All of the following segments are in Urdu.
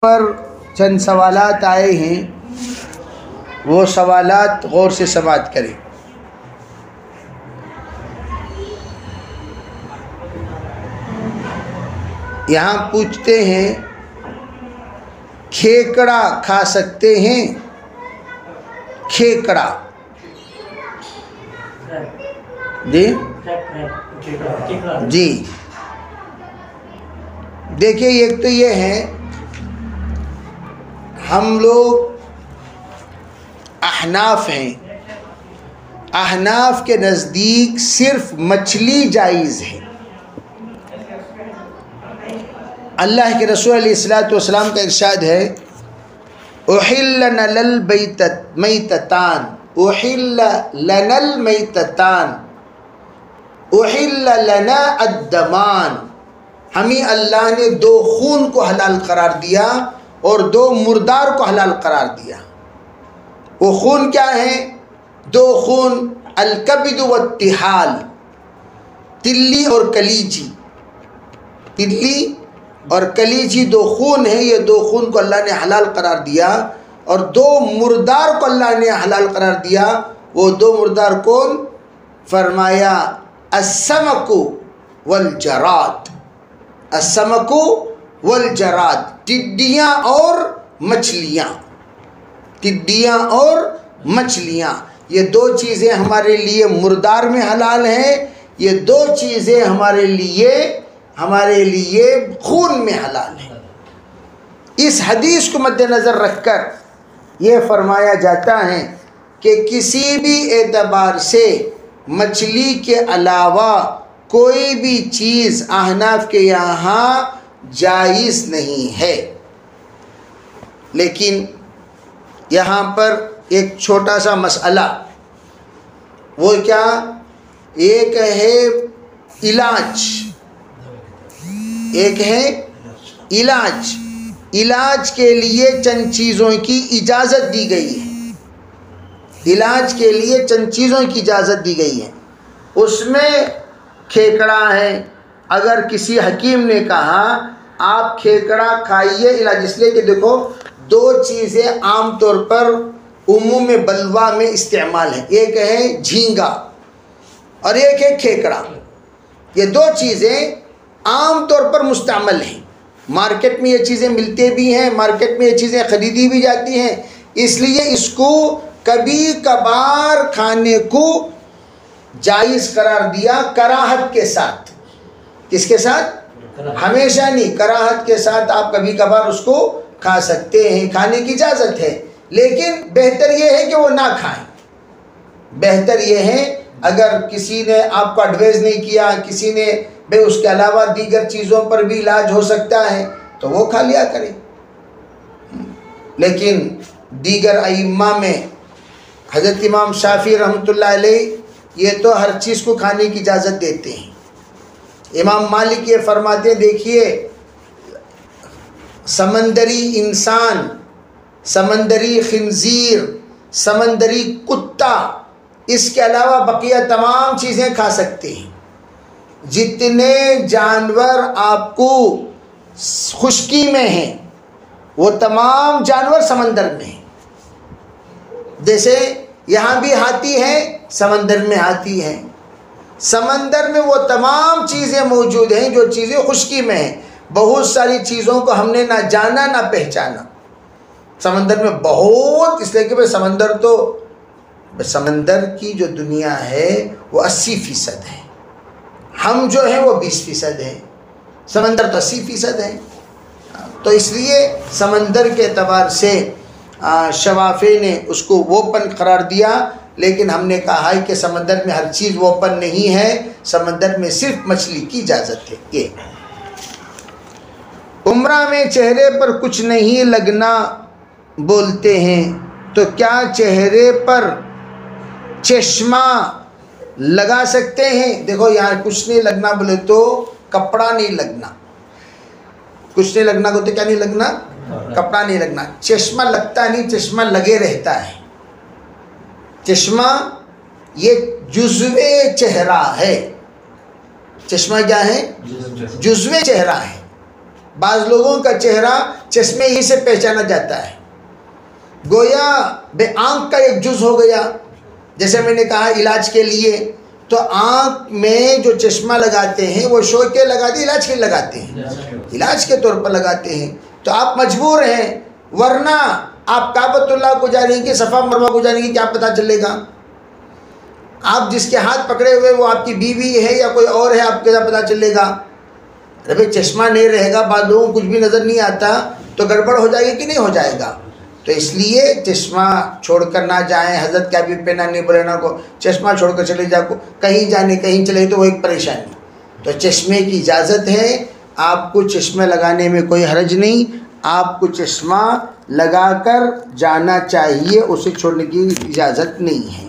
پر چند سوالات آئے ہیں، وہ سوالات غور سے سماعت کریں۔ یہاں پوچھتے ہیں کھیکڑا کھا سکتے ہیں؟ کھیکڑا جی دیکھیے، ایک تو یہ ہے ہم لوگ احناف ہیں، احناف کے نزدیک صرف مچھلی جائز ہے۔ اللہ کے رسول علیہ السلام کا ارشاد ہے احل لنا المیتتان، احل لنا المیتتان، احل لنا الدمان۔ ہمیں اللہ نے دو خون کو حلال قرار دیا اور دو مردار کو حلال قرار دیا۔ وہ خون کیا ہیں؟ دو خون، الکبد والطحال، تلی اور کلیجی۔ تلی اور کلیجی دو خون ہیں، یہ دو خون کو اللہ نے حلال قرار دیا، اور دو مردار کو اللہ نے حلال قرار دیا۔ وہ دو مردار کون؟ فرمایا السمک والجراد، السمک والجراد، ٹڈیاں اور مچھلیاں، ٹڈیاں اور مچھلیاں۔ یہ دو چیزیں ہمارے لیے مردار میں حلال ہیں، یہ دو چیزیں ہمارے لیے خون میں حلال ہیں۔ اس حدیث کو مد نظر رکھ کر یہ فرمایا جاتا ہے کہ کسی بھی اعتبار سے مچھلی کے علاوہ کوئی بھی چیز احناف کے یہاں جائز نہیں ہے۔ لیکن یہاں پر ایک چھوٹا سا مسئلہ، وہ کیا؟ ایک ہے علاج، ایک ہے علاج۔ علاج کے لیے چند چیزوں کی اجازت دی گئی ہے، علاج کے لیے چند چیزوں کی اجازت دی گئی ہے۔ اس میں کھیکڑا ہے۔ اگر کسی حکیم نے کہا آپ کھیکڑا کھائیے علاج، اس لیے کہ دیکھو دو چیزیں عام طور پر عموم بلوا میں استعمال ہیں، ایک ہے جھینگا اور ایک ہے کھیکڑا۔ یہ دو چیزیں عام طور پر مستعمل ہیں، مارکیٹ میں یہ چیزیں ملتے بھی ہیں، مارکیٹ میں یہ چیزیں خریدی بھی جاتی ہیں، اس لیے اس کو کبھی کبھار کھانے کو جائز قرار دیا، کراہت کے ساتھ۔ کس کے ساتھ؟ ہمیشہ نہیں، کراہت کے ساتھ آپ کبھی کبھار اس کو کھا سکتے ہیں، کھانے کی اجازت ہے، لیکن بہتر یہ ہے کہ وہ نہ کھائیں۔ بہتر یہ ہے اگر کسی نے آپ کو ایڈوائز نہیں کیا، کسی نے بھئی اس کے علاوہ دیگر چیزوں پر بھی علاج ہو سکتا ہے تو وہ کھا لیا کریں۔ لیکن دیگر ائمہ میں حضرت امام شافعی رحمۃ اللہ علیہ یہ تو ہر چیز کو کھانے کی اجازت دیتے ہیں۔ امام مالک یہ فرماتے ہیں دیکھیے سمندری انسان، سمندری خنزیر، سمندری کتا، اس کے علاوہ بقیہ تمام چیزیں کھا سکتے ہیں۔ جتنے جانور آپ کو خشکی میں ہیں وہ تمام جانور سمندر میں ہیں۔ جیسے یہاں بھی ہاتھی ہے، سمندر میں ہاتھی ہے۔ سمندر میں وہ تمام چیزیں موجود ہیں جو چیزیں خشکی میں ہیں۔ بہت ساری چیزوں کو ہم نے نہ جانا نہ پہچانا سمندر میں بہت، اس لیے کہ سمندر کی جو دنیا ہے وہ 80% ہے، ہم جو ہیں وہ 20% ہیں، سمندر تو 80% ہے۔ تو اس لیے سمندر کے اعتبار سے شوافی نے اس کو اوپن قرار دیا، لیکن ہم نے کہا ہے کہ سمندر میں ہر چیز اوپن نہیں ہے، سمندر میں صرف مچھلی کی اجازت ہے۔ یہ عمرہ میں چہرے پر کچھ نہیں لگنا بولتے ہیں، تو کیا چہرے پر چشمہ لگا سکتے ہیں؟ دیکھو یہاں کچھ نہیں لگنا بولے تو کپڑا نہیں لگنا، کچھ نہیں لگنا بولتے کیا نہیں لگنا؟ کپڑا نہیں لگنا۔ چشمہ لگتا نہیں، چشمہ لگے رہتا ہے۔ چشمہ یہ جزو چہرہ ہے، چشمہ کیا ہے؟ جزو چہرہ ہے۔ بعض لوگوں کا چہرہ چشمے ہی سے پہچانا جاتا ہے، گویا بے آنکھ کا ایک جز ہو گیا۔ جیسے میں نے کہا علاج کے لیے تو آنکھ میں جو چشمہ لگاتے ہیں وہ شو کے لگاتے ہیں، علاج کے لگاتے ہیں، علاج کے طور پر لگاتے ہیں۔ تو آپ مجبور ہیں، ورنہ آپ کعبۃ اللہ کو جانے کی، صفا مروہ کو جانے کی کیا پتہ چلے گا؟ آپ جس کے ہاتھ پکڑے ہوئے وہ آپ کی بیوی ہے یا کوئی اور ہے، آپ کیسا پتہ چلے گا؟ ارے چشمہ نہیں رہے گا، بعض لوگوں کو کچھ بھی نظر نہیں آتا تو گڑبڑ ہو جائے گی کہ نہیں ہو جائے گا؟ تو اس لیے چشمہ چھوڑ کر نہ جائیں۔ حضرت کیا بھی پہنا نہیں بولے نا کو چشمہ چھوڑ کر چلے جا، کو کہیں جانے کہیں چلے تو وہ ایک پریشانی۔ تو چشمے کی اجازت ہے، آپ کو چشمہ لگانے میں کوئی حرج نہیں، آپ کو چشمہ لگا کر جانا چاہیے، اسے چھوڑنے کی اجازت نہیں ہے۔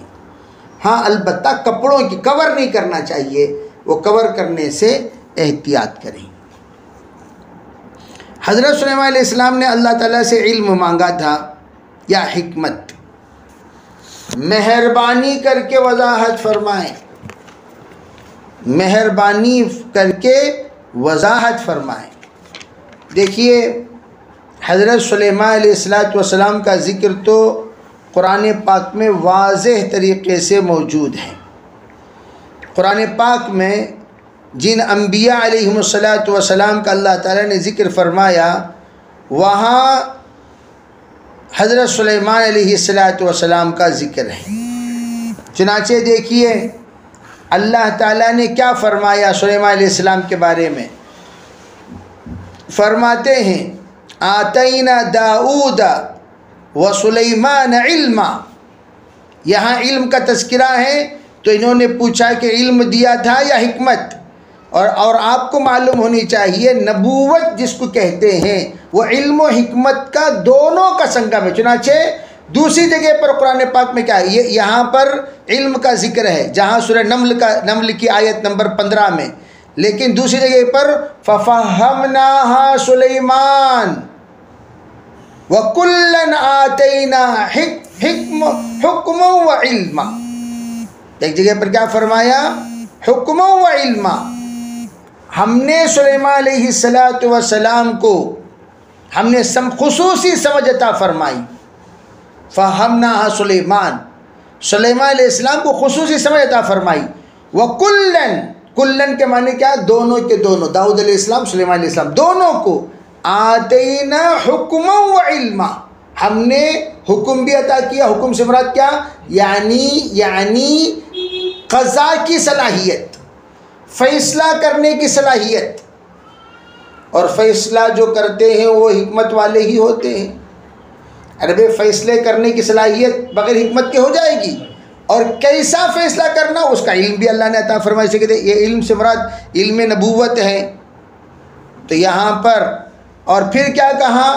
ہاں البتہ کپڑوں کی کور نہیں کرنا چاہیے، وہ کور کرنے سے احتیاط کریں۔ حضرت سلیمان علیہ السلام نے اللہ تعالیٰ سے علم مانگا تھا یا حکمت؟ مہربانی کر کے وضاحت فرمائیں، مہربانی کر کے وضاحت فرمائیں۔ دیکھیے حضرت سلیمان علیہ السلام کا ذکر تو قرآن پاک میں واضح طریقے سے موجود ہے۔ قرآن پاک میں جن انبیاء علیہم السلام کا اللہ تعالیٰ نے ذکر فرمایا، وہاں حضرت سلیمان علیہ السلام کا ذکر ہے۔ چنانچہ دیکھیے اللہ تعالیٰ نے کیا فرمایا سلیمان علیہ السلام کے بارے میں، فرماتے ہیں آتینا داؤد و سلیمان علما۔ یہاں علم کا تذکرہ ہے تو انہوں نے پوچھا کہ علم دیا تھا یا حکمت، اور آپ کو معلوم ہونی چاہیے نبوت جس کو کہتے ہیں وہ علم و حکمت کا دونوں کا سنگم ہے۔ چنانچہ دوسری جگہ پر قرآن پاک میں کیا ہے، یہاں پر علم کا ذکر ہے جہاں سورہ نمل کی آیت نمبر 15 میں، لیکن دوسری جگہ پر فَفَهَّمْنَاهَا سُلَيْمَانَ وَكُلًّا آتَيْنَا حُكْمًا وَعِلْمًا۔ ایک جگہ پر کیا فرمایا؟ حکمًا وعلما۔ ہم نے سلیمان علیہ السلام کو ہم نے خصوصی سمجھ عطا فرمائی۔ فَهَّمْنَاهَا سُلَيْمَانَ، سلیمان علیہ السلام کو خصوصی سمجھ عطا فرمائی۔ کلن کے معنی کیا؟ دونوں کے دونوں، داؤد علیہ السلام، سلیمان علیہ السلام، دونوں کو آتینا حکما و علما، ہم نے حکم بھی عطا کیا۔ حکم سے مراد کیا؟ یعنی قضا کی صلاحیت، فیصلہ کرنے کی صلاحیت، اور فیصلہ جو کرتے ہیں وہ حکمت والے ہی ہوتے ہیں۔ عربی فیصلے کرنے کی صلاحیت بغیر حکمت کے ہو جائے گی، اور کیسا فیصلہ کرنا اس کا علم بھی اللہ نے عطا فرمایا۔ سے کہتے ہیں یہ علم سے مراد علم نبوت ہے۔ تو یہاں پر اور پھر کیا کہا؟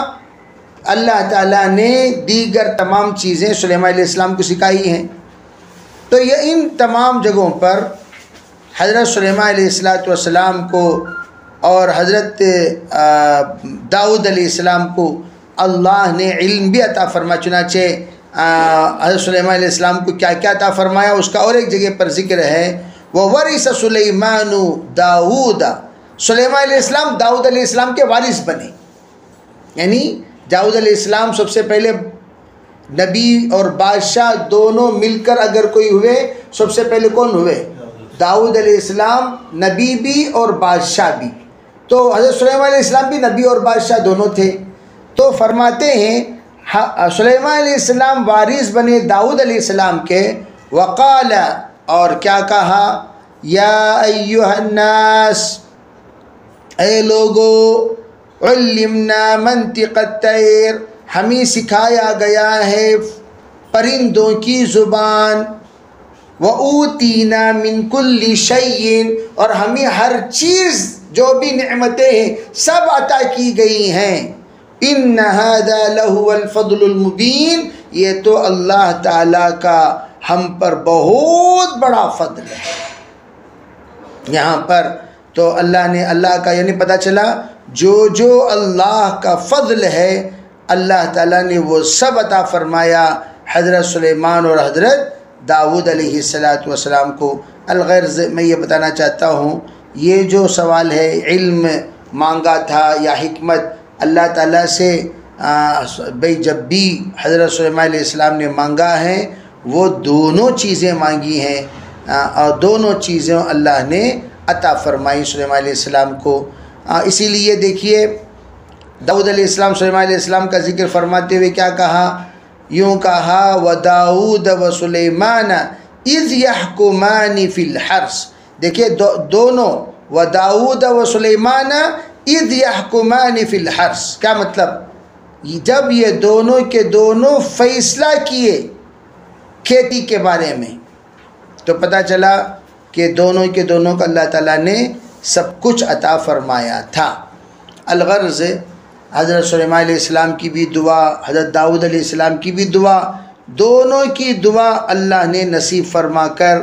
اللہ تعالیٰ نے دیگر تمام چیزیں سلیمان علیہ السلام کو سکھائی ہیں۔ تو یہ ان تمام جگہوں پر حضرت سلیمان علیہ السلام کو اور حضرت داؤد علیہ السلام کو اللہ نے علم بھی عطا فرمایا۔ چنانچہ حضرت سلیمان علیہ السلام کو کیا کیا عطا فرمایا اس کا اور ایک جگہ پر ذکر ہے، وَوَرِثَ سُلَيْمَانُ دَاوُودَ، سلیمان علیہ السلام داؤد علیہ السلام کے وارث بنے۔ یعنی داؤد علیہ السلام سب سے پہلے نبی اور بادشاہ دونوں مل کر اگر کوئی ہوئے، سب سے پہلے کون ہوئے؟ داؤد علیہ السلام، نبی بھی اور بادشاہ بھی۔ تو حضرت سلیمان علیہ السلام بھی نبی اور بادشاہ دونوں تھے۔ تو فرماتے ہیں سلیمان علیہ السلام وارث بنے داؤد علیہ السلام کے۔ وقال، اور کیا کہا؟ یا ایہا الناس، اے لوگو، علمنا منطق الطیر، ہمیں سکھایا گیا ہے پرندوں کی زبان، وَأُوتِينَا مِن كُلِّ شَيْءٍ، اور ہمیں ہر چیز جو بھی نعمتیں ہیں سب عطا کی گئی ہیں۔ إِنَّ هَذَا لَهُوَ الْفَضْلُ الْمُبِينُ، یہ تو اللہ تعالیٰ کا ہم پر بہت بڑا فضل ہے۔ یہاں پر تو اللہ کا یعنی پتہ چلا جو اللہ کا فضل ہے اللہ تعالیٰ نے وہ سب عطا فرمایا حضرت سلیمان اور حضرت داؤد علیہ السلام کو۔ الغرض میں یہ بتانا چاہتا ہوں، یہ جو سوال ہے علم مانگا تھا یا حکمت اللہ تعالیٰ سے بھئی جب بھی حضرت سلیمان علیہ السلام نے مانگا ہے وہ دونوں چیزیں مانگی ہیں اور دونوں چیزیں اللہ نے عطا فرمائی سلیمان علیہ السلام کو۔ اسی لیے دیکھیے داؤد علیہ السلام سلیمان علیہ السلام کا ذکر فرماتے ہوئے کیا کہا، یوں کہا وَدَاوُودَ وَسُلَيْمَانَ اِذْ يَحْكُمَانِ فِي الْحَرْثِ۔ دیکھیے دونوں وَدَاوُودَ وَسُلَيْمَانَ اِذْ يَحْكُمَانِ فِي الْحَرْثِ، کیا مطلب، جب یہ دونوں کے دونوں فیصلہ کیے کھیتی کے بارے میں تو پتہ چلا کہ دونوں کے دونوں کو اللہ تعالیٰ نے سب کچھ عطا فرمایا تھا۔ الغرض حضرت سلیمان علیہ السلام کی بھی دعا، حضرت داؤد علیہ السلام کی بھی دعا، دونوں کی دعا اللہ نے نصیب فرما کر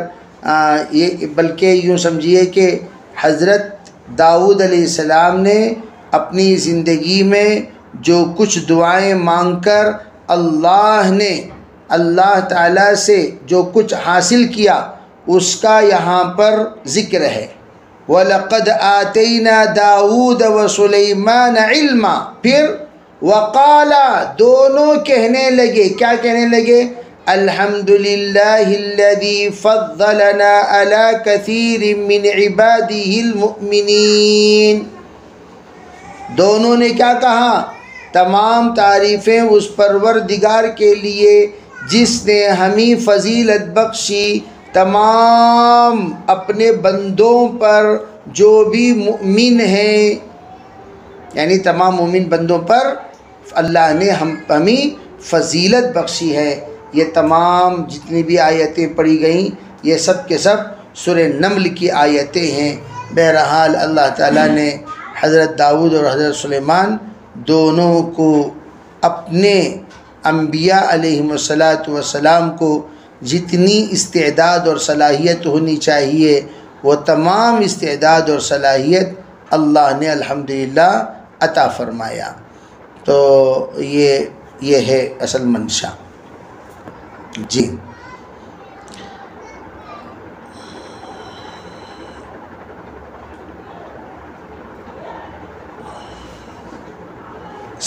یہ بلکہ یوں سمجھیے کہ حضرت داؤد علیہ السلام نے اپنی زندگی میں جو کچھ دعائیں مانگ کر اللہ تعالیٰ سے جو کچھ حاصل کیا اس کا یہاں پر ذکر ہے۔ وَلَقَدْ آتَيْنَا دَاوُودَ وَسُلَيْمَانَ عِلْمًا، پھر وَقَالَ، دونوں کہنے لگے، کیا کہنے لگے، الحمدللہ الذی فضلنا علی کثیر من عبادہ المؤمنین۔ دونوں نے کیا کہا، تمام تعریفیں اس پروردگار کے لیے جس نے ہمیں فضیلت بخشی تمام اپنے بندوں پر جو بھی مؤمن ہیں، یعنی تمام مومن بندوں پر اللہ نے ہمیں فضیلت بخشی ہے۔ یہ تمام جتنی بھی آیتیں پڑھی گئیں یہ سب کے سب سورہ نمل کی آیتیں ہیں۔ بہرحال اللہ تعالیٰ نے حضرت داؤد اور حضرت سلیمان دونوں کو اپنے انبیاء علیہم السلام کو جتنی استعداد اور صلاحیت ہونی چاہیے وہ تمام استعداد اور صلاحیت اللہ نے الحمدللہ عطا فرمایا۔ تو یہ ہے اصل منشا۔ جی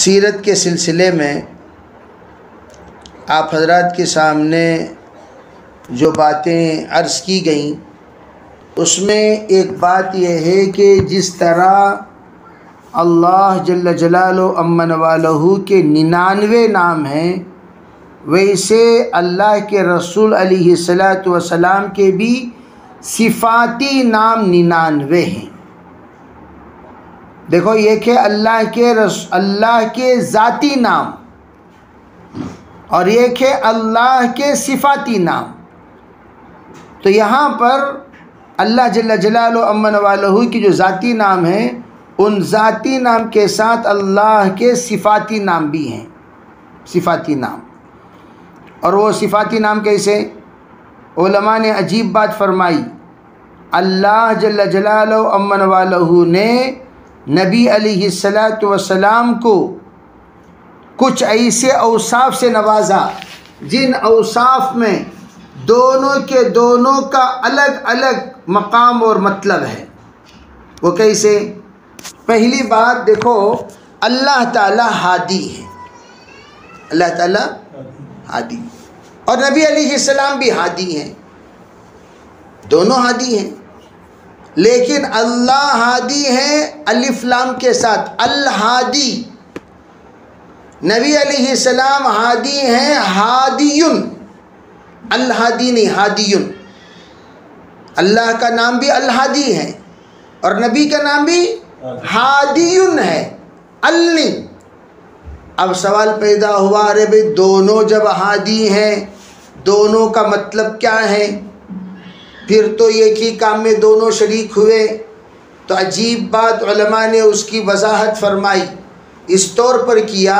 سیرت کے سلسلے میں آپ حضرات کے سامنے جو باتیں عرض کی گئیں اس میں ایک بات یہ ہے کہ جس طرح اللہ جل جلالہ امن والہ کے 99 نام ہیں ویسے اللہ کے رسول علیہ السلام کے بھی صفاتی نام 99 ہیں۔ دیکھو یہ کہ اللہ کے ذاتی نام اور یہ کہ اللہ کے صفاتی نام، تو یہاں پر اللہ جل جلالہ امن والہ کی جو ذاتی نام ہیں ان ذاتی نام کے ساتھ اللہ کے صفاتی نام بھی ہیں، صفاتی نام۔ اور وہ صفاتی نام کیسے؟ علماء نے عجیب بات فرمائی، اللہ جل جلالہ امن والہ نے نبی علیہ السلام کو کچھ ایسے اوصاف سے نوازا جن اوصاف میں دونوں کے دونوں کا الگ الگ مقام اور مطلب ہے۔ وہ کیسے؟ پہلی بات دیکھو، اللہ تعالی ہادی ہے، اللہ تعالی ہادی، اور نبی علیہ السلام بھی ہادی ہیں، دونوں ہادی ہیں، لیکن اللہ ہادی ہیں الف لام کے ساتھ، الہادی۔ نبی علیہ السلام ہادی ہیں ہادیون، الہادی نہیں ہادیون۔ اللہ کا نام بھی الہادی ہے اور نبی کا نام بھی ہادیون ہے، النی۔ اب سوال پیدا ہوا، ارے بھئی دونوں جب ہادی ہیں دونوں کا مطلب کیا ہے؟ پھر تو ایک ہی کام میں دونوں شریک ہوئے۔ تو عجیب بات علماء نے اس کی وضاحت فرمائی، اس طور پر کیا،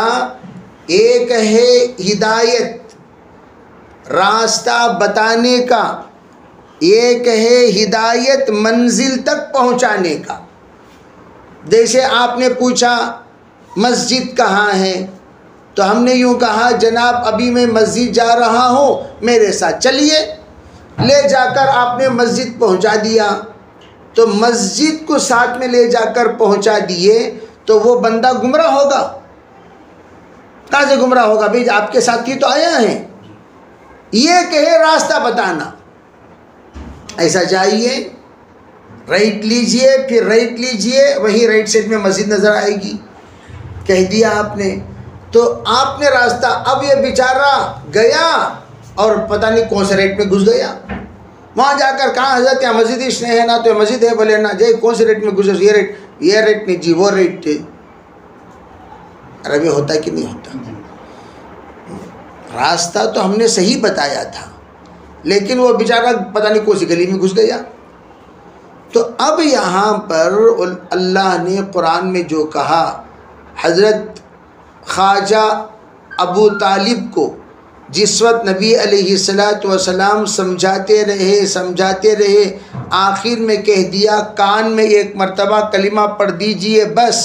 ایک ہے ہدایت، راستہ بتانے کا، ایک ہے ہدایت منزل تک پہنچانے کا۔ جیسے آپ نے پوچھا مسجد کہاں ہے تو ہم نے یوں کہا جناب ابھی میں مسجد جا رہا ہوں، میرے ساتھ چلیے، لے جا کر آپ نے مسجد پہنچا دیا۔ تو مسجد کو ساتھ میں لے جا کر پہنچا دیے تو وہ بندہ گمراہ ہوگا. کہاں سے گمراہ ہوگا؟ بھائی آپ کے ساتھ ہی تو آیا ہے. یہ کہے راستہ بتانا، ایسا جائیے، رائٹ لیجئے، پھر رائٹ لیجئے، وہی رائٹ سائڈ میں مسجد نظر آئے گی. کہہ دیا آپ نے تو آپ نے راستہ، اب یہ بیچارہ گیا اور پتہ نہیں کون سے ریٹ میں گھس گیا. وہاں جا کر کہاں حضرت یہاں مسجد اس نے ہے نا، تو مسجد ہے، بولے نا جی کون سے ریٹ میں گزر، یہ ریٹ نہیں جی، وہ ریٹ تھے. عربی ہوتا کہ نہیں ہوتا؟ راستہ تو ہم نے صحیح بتایا تھا، لیکن وہ بیچارہ پتہ نہیں کون سی گلی میں گھس گیا. تو اب یہاں پر اللہ نے قرآن میں جو کہا، حضرت خواجہ ابو طالب کو جس وقت نبی علیہ السلام سمجھاتے رہے آخر میں کہہ دیا کان میں ایک مرتبہ کلمہ پڑھ دیجئے، بس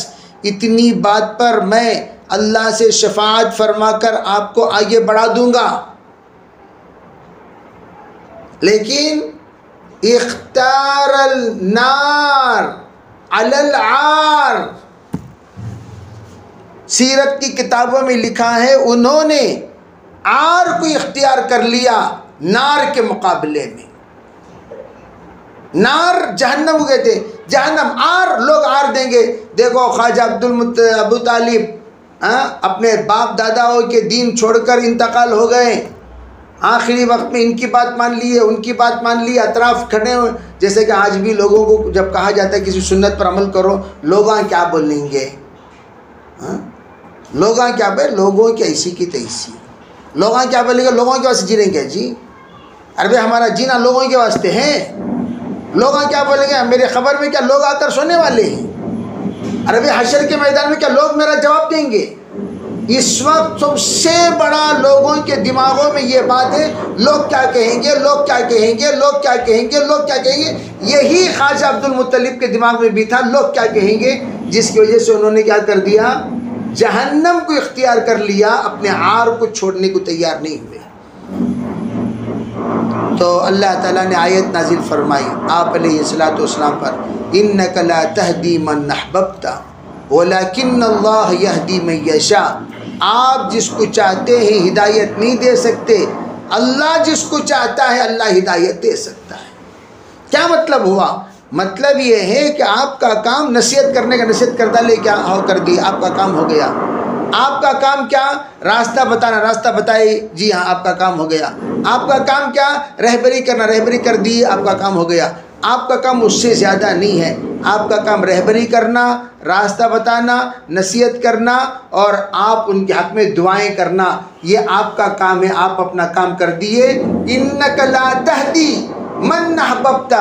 اتنی بات پر میں اللہ سے شفاعت فرما کر آپ کو آگے بڑھا دوں گا. لیکن اختار النار علی العار، سیرت کی کتابوں میں لکھا ہے انہوں نے آر کو اختیار کر لیا نار کے مقابلے میں. نار جہنم کو کہتے، جہنم آر، لوگ آر دیں گے. دیکھو خواجہ ابو طالب اپنے باپ داداؤں کے دین چھوڑ کر انتقال ہو گئے، آخری وقت میں ان کی بات مان لی ہے، ان کی بات مان لی، اطراف کھڑے ہوئے. جیسے کہ آج بھی لوگوں کو جب کہا جاتا ہے کسی سنت پر عمل کرو، لوگاں کیا بولیں گے، لوگاں کیا بولیں، لوگوں کی ایسی کی تیسی، لوگاں کیا بولیں گے، لوگوں کے واسطے جیریں گے جی. عربی ہمارا جینا لوگوں کے واسطے ہے. لوگاں کیا بولیں گے، میرے خبر میں کیا لوگ آ کر سونے والے ہیں. عربی حشر کے میدان میں کیا لوگ میرا جواب دیں گے. اس وقت سب سے بڑا لوگوں کے دماغوں میں یہ بات ہے، لوگ کیا کہیں گے، لوگ کیا کہیں گے، لوگ کیا کہیں گے، لوگ کیا کہیں گے. یہی خواجہ عبد المطلب کے دماغ میں بھی تھا، لوگ کیا کہیں گے، جس کی وجہ سے انہوں نے کیا کر دیا، جہنم کو اختیار کر لیا، اپنے عار کو چھوڑنے کو تیار نہیں ہوئے. تو اللہ تعالیٰ نے آیت نازل فرمائی آپ علیہ السلام پر، اِنَّكَ لَا تَهْدِي مَنْ أَحْبَبْتَ وَلَكِنَّ اللَّهَ يَهْدِي مَن يَشَاءُ. آپ جس کو چاہتے ہیں ہدایت نہیں دے سکتے، اللہ جس کو چاہتا ہے اللہ ہدایت دے سکتا ہے. کیا مطلب ہوا؟ مطلب یہ ہے کہ آپ کا کام نصیحت کرنے کا، نصیحت کردہ لے کیا ہو کر دی، آپ کا کام ہو گیا. آپ کا کام کیا، راستہ بتانا، راستہ بتائی، جی ہاں آپ کا کام ہو گیا. آپ کا کام کیا، رہبری کرنا، رہبری کر دی، آپ کا کام ہو گیا. آپ کا کام اس سے زیادہ نہیں ہے. آپ کا کام رہبری کرنا، راستہ بتانا، نصیحت کرنا اور آپ ان کے حق میں دعائیں کرنا، یہ آپ کا کام ہے. آپ اپنا کام کر دیے. اِنَّكَ لَا تَهْدِي مَنْ أَحْبَبْتَ،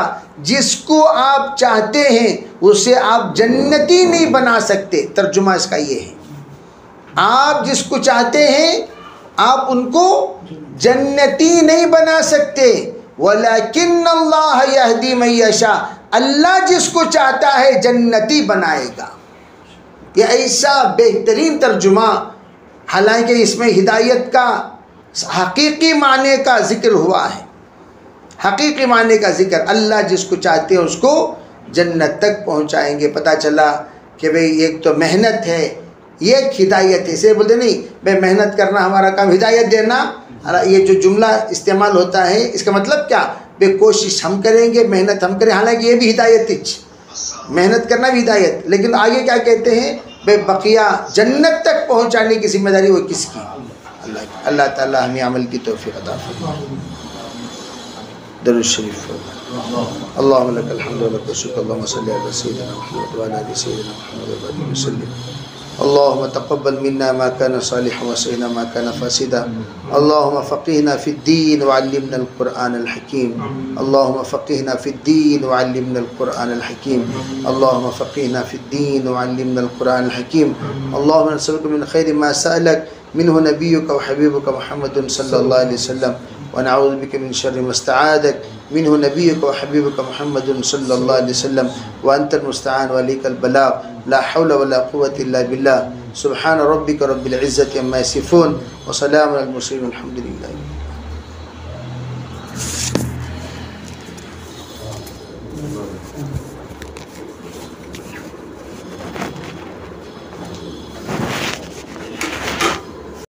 جس کو آپ چاہتے ہیں اسے آپ جنتی نہیں بنا سکتے. ترجمہ اس کا یہ ہے، آپ جس کو چاہتے ہیں آپ ان کو جنتی نہیں بنا سکتے. وَلَكِنَّ اللَّهَ يَهْدِي مَن يَشَاءُ، اللہ جس کو چاہتا ہے جنتی بنائے گا. یہ ایسا بہترین ترجمہ، حالانکہ اس میں ہدایت کا حقیقی معنی کا ذکر ہوا ہے. حقیقی معنی کا ذکر، اللہ جس کو چاہتے ہیں اس کو جنت تک پہنچائیں گے. پتہ چلا کہ بھئی ایک تو محنت ہے، ایک ہدایت ہے. اسے بولتے نہیں بھئی محنت کرنا ہمارا کام، ہدایت دینا. یہ جو جملہ استعمال ہوتا ہے اس کا مطلب کیا، بے کوشش ہم کریں گے، محنت ہم کریں. حالانکہ یہ بھی ہدایت ہے، محنت کرنا بھی ہدایت. لیکن آگے کیا کہتے ہیں، بے بقیہ جنت تک پہنچانے کی ذمہ داری وہ کس کی، اللہ تعالی ہمیں عمل کی توفیق عطا فرمائے. درود شریف اللهم لك الحمد ولك الشكر. اللهم صل على سيدنا محمد وعلى ال سيدنا محمد وبارك وسلم. اللهم تقبل منا ما كان صالحا وسعنا ما كان فاسدا. اللهم فقهنا في الدين وعلمنا القرآن الحكيم. اللهم فقهنا في الدين وعلمنا القرآن الحكيم. اللهم فقهنا في الدين وعلمنا القرآن الحكيم. اللهم نسألك من خير ما سألك منه نبيك وحبيبك محمد صلى الله عليه وسلم، ونعوذ بك من شر ما استعاذك منه نبيك وحبيبك محمد صلى الله عليه وسلم، وأنت المستعان وعليك البلاغ. لا حول ولا قوة إلا بالله. سبحان ربك رب العزة عما يصفون وسلام على المرسلين والحمد لله.